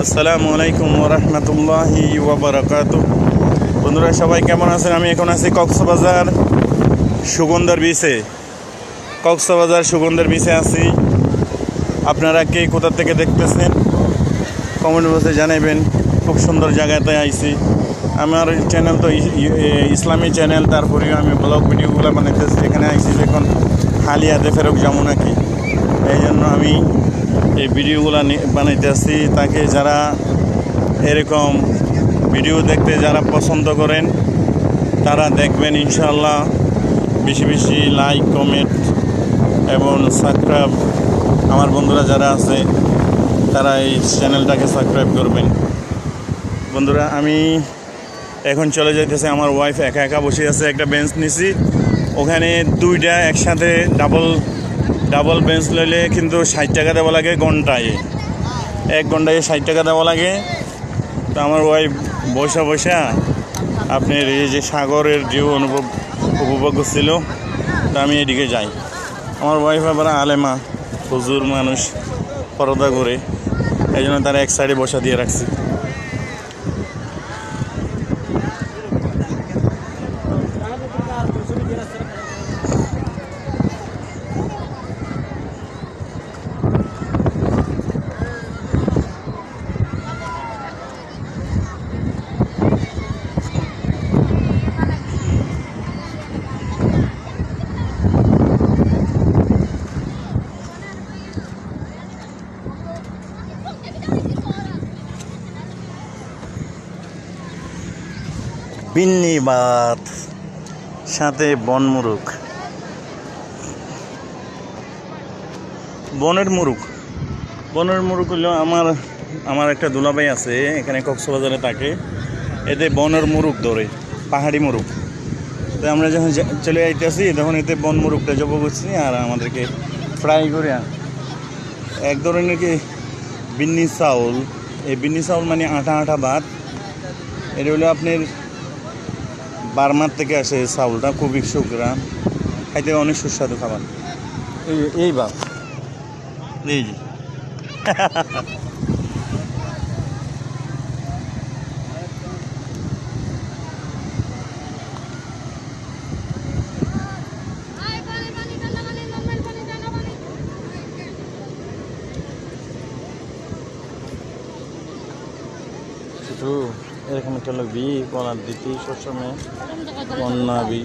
আসসালামু আলাইকুম ওয়া রাহমাতুল্লাহি ওয়া বারাকাতুহু। বন্ধুরা সবাই কেমন আছেন? আমি এখন আছি কক্সবাজার সুগন্ধার বিচে। কক্সবাজার সুগন্ধার বিচে আছি। আপনারা কে কোথা থেকে দেখতেছেন কমেন্ট বক্সে জানাবেন। খুব সুন্দর জায়গাতে আইছি। আমার চ্যানেল তো ইসলামী চ্যানেল, তারপরেও আমি ব্লগ ভিডিওগুলো বানাইতেছি। এখানে আইছি দেখুন হালিয়াতে ফেরক যাবো নাকি, এই জন্য আমি এই ভিডিওগুলো বানাইতে আসছি। তাকে যারা এরকম ভিডিও দেখতে যারা পছন্দ করেন তারা দেখবেন ইনশাআল্লাহ। বেশি বেশি লাইক কমেন্ট এবং সাবস্ক্রাইব, আমার বন্ধুরা যারা আছে তারা এই চ্যানেলটাকে সাবস্ক্রাইব করবেন। বন্ধুরা আমি এখন চলে যাইতেছে। আমার ওয়াইফ একা একা বসে আছে। একটা বেঞ্চ নিছি, ওখানে দুইটা একসাথে ডাবল বেঞ্চ লইলে কিন্তু 60 টাকা দেওয়া লাগে ঘন্টায়। 1 ঘন্টায় 60 টাকা দেওয়া লাগে। তো আমার ওয়াইফ বসা আপনার এই যে সাগরের যে উপভোগ করছিল, তা আমি এদিকে যাই। আমার ওয়াইফ আবার আলেমা, হুজুর মানুষ, পরদা করে, এই জন্য তারা এক সাইডে বসা দিয়ে রাখছি। বিন্নি ভাত সাথে বনমুরগ, বনের মুরগ হলো আমার একটা দুলাভাই আছে এখানে কক্সবাজারে থাকে। এতে বনের মুরগ ধরে, পাহাড়ি মুরগ। তো আমরা যখন চলে যাইতেছি তখন এতে বন মুরগটা জব করছি আর আমাদেরকে ফ্রাই করে এক ধরনের কি বিন্নি চাউল। এই বিন্নি চাউল মানে আটা আটা ভাত। এটা হলো আপনার বার্মার থেকে আসে চাউলটা, খুবই শুকরা, খাইতে অনেক সুস্বাদু খাবার। এই ভাত এই যে এরকম একটা লোক বি কলার দিতি সবসময় বন্যা বি